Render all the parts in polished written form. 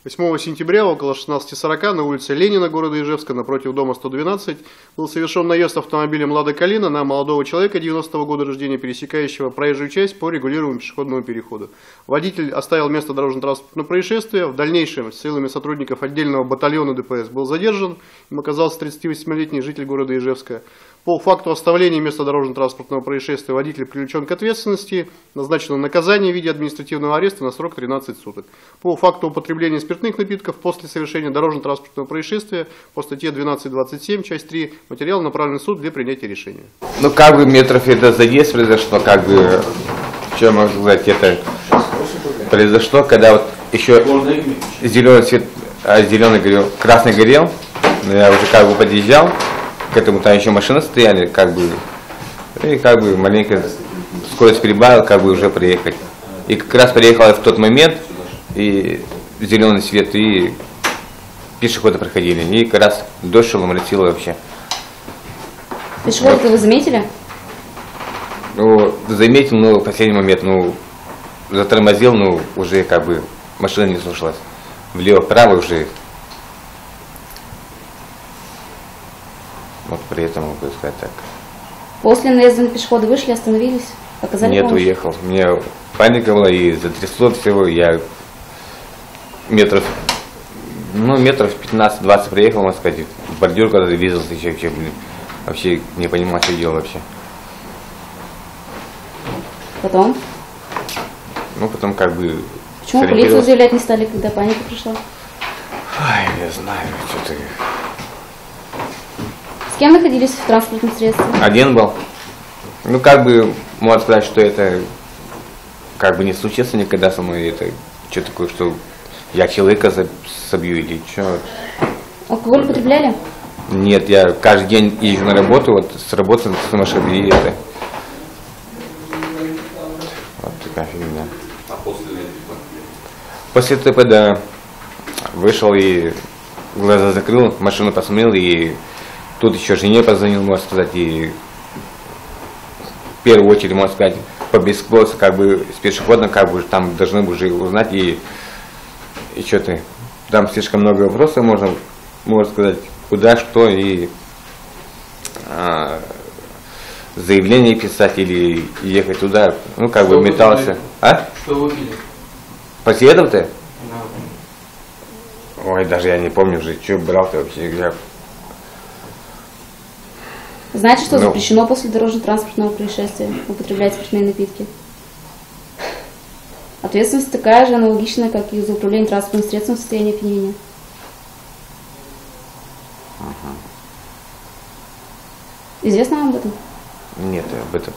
8 сентября около 16:40 на улице Ленина города Ижевска напротив дома 112 был совершен наезд автомобилем «Лада Калина» на молодого человека 90-го года рождения, пересекающего проезжую часть по регулируемому пешеходному переходу. Водитель оставил место дорожно-транспортного происшествия. В дальнейшем силами сотрудников отдельного батальона ДПС был задержан. Им оказался 38-летний житель города Ижевска. По факту оставления места дорожно-транспортного происшествия водитель привлечен к ответственности. Назначено наказание в виде административного ареста на срок 13 суток. По факту употребления спиртных напитков после совершения дорожно-транспортного происшествия по статье 12.27, часть 3, материал направлен в суд для принятия решения. Ну, как бы метров это заезд произошло, как бы, что можно сказать, это произошло, когда вот еще зеленый цвет, зеленый горел, красный горел, но я уже как бы подъезжал к этому, там еще машины стояли, как бы, и как бы маленько скорость прибавил, как бы уже приехать. И как раз приехал в тот момент, и зеленый свет, и пешеходы проходили, и как раз дождь шел, моросило вообще. Пешехода-то вы заметили? Ну, заметил, но в последний момент, ну, затормозил, ну, уже как бы машина не слушалась. Влево-вправо уже. Вот при этом могу сказать так. После наезда на пешехода вышли, остановились, оказали Нет, помощь? уехал. У меня паника была и затрясло всего. Я метров 15-20 приехал, можно сказать. В бордюр когда врезался еще, блин. Вообще не понимал, что делал вообще. Потом? Ну, потом как бы... Почему полицию заявлять не стали, когда паника пришла? Ай, не знаю, что-то... С кем находились в транспортном средстве? Один был. Ну, как бы, можно сказать, что это как бы не случится никогда со мной. Это что такое, что я человека собью или что? Алкоголь употребляли? Нет, я каждый день езжу на работу, вот с работы с машиной, и это... Вот такая фигня. А после После ТП, да, вышел и глаза закрыл, машину посмотрел, и тут еще жене позвонил, можно сказать, и в первую очередь, можно сказать, по бесплодству, как бы с пешеходом, как бы там должны уже узнать, и что-то, там слишком много вопросов, можно сказать, куда, что, и заявление писать или ехать туда, ну, как бы метался. А? Что вы пили? После этого-то? Ой, даже я не помню уже, что брал-то вообще. Я... Знаете, что запрещено после дорожно-транспортного происшествия употреблять спиртные напитки? Ответственность такая же, аналогичная, как и за управление транспортным средством в состоянии опьянения. Известно вам об этом? Нет, об этом...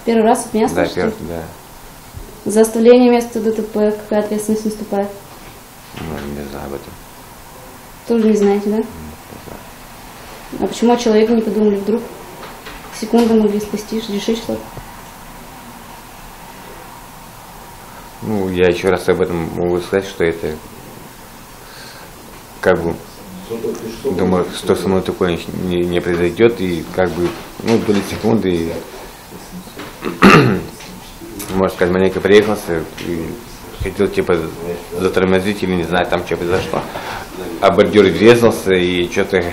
Первый раз от меня Да, слышите? да. За оставление места ДТП какая ответственность наступает? Ну, не знаю об этом. Тоже не знаете, да? А почему о человеке не подумали вдруг? Секунду могли спасти, решить что-то? Ну, я еще раз об этом могу сказать, что это... Как бы... Думаю, что со мной такое не произойдет, и как бы, ну, доли секунды, и, можно сказать, маленько приехался, и хотел, типа, затормозить, или не знаю, там что произошло, а бордюр врезался, и что-то,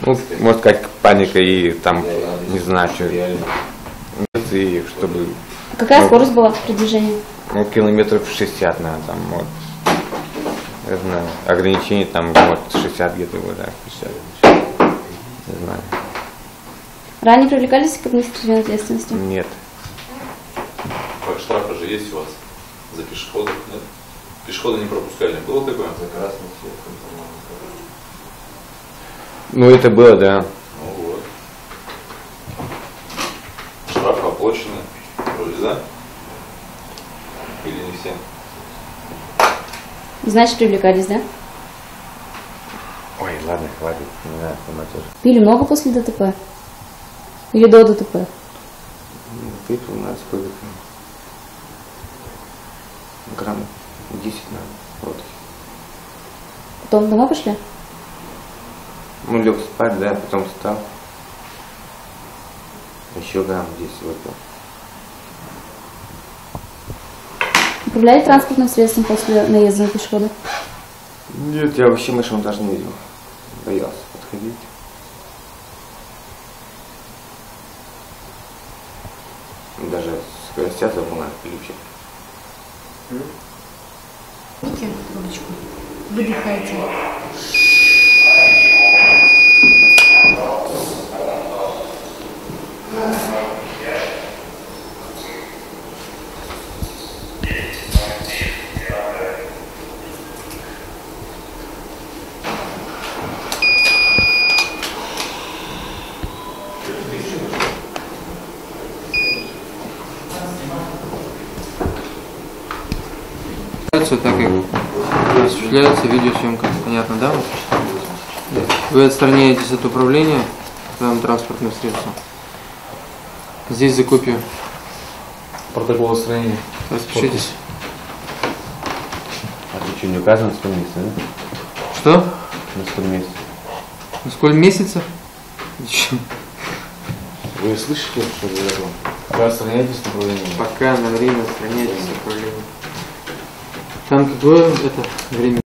ну, можно сказать, паника, и там, не знаю, что, и чтобы... Какая скорость была при движении? Ну, километров 60, наверное, там, вот. Я знаю, ограничение там, вот, 60 где-то, вот, да, 60. Не знаю. Ранее привлекались к административной ответственности? Нет. Как штрафы же есть у вас за пешеходов, нет? Пешехода не пропускали. Было такое? За красный свет. Ну, это было, да. Ну вот. Штрафы оплачены. Вроде, да? Или не все? Значит, привлекались, да? Ой, ладно, хватит, не надо, сама тоже. Пили много после ДТП? Или до ДТП? Выпил у нас сколько? Грамм 10, наверное, вот. Потом домой пошли? Ну, лег спать, да, потом встал. Еще грамм 10 выпил. Управляли транспортным средством после наезда на пешехода? Нет, я вообще машину даже не видел. Боялся подходить. Даже скоростя забыл на ключик. Видите трубочку? Выдыхайте. Так как осуществляется видеосъемка, понятно, да? Вы отстраняетесь от управления данным транспортным средством. Здесь за копию. Протокол отстранения. Распишитесь. А ты что, не указано на сколько месяцев, да? Что? На сколько месяцев? На сколько месяцев? Зачем? Вы слышите, что я говорю? Вы отстраняетесь от управления? Пока на время отстраняйтесь от управления. Там какое это время?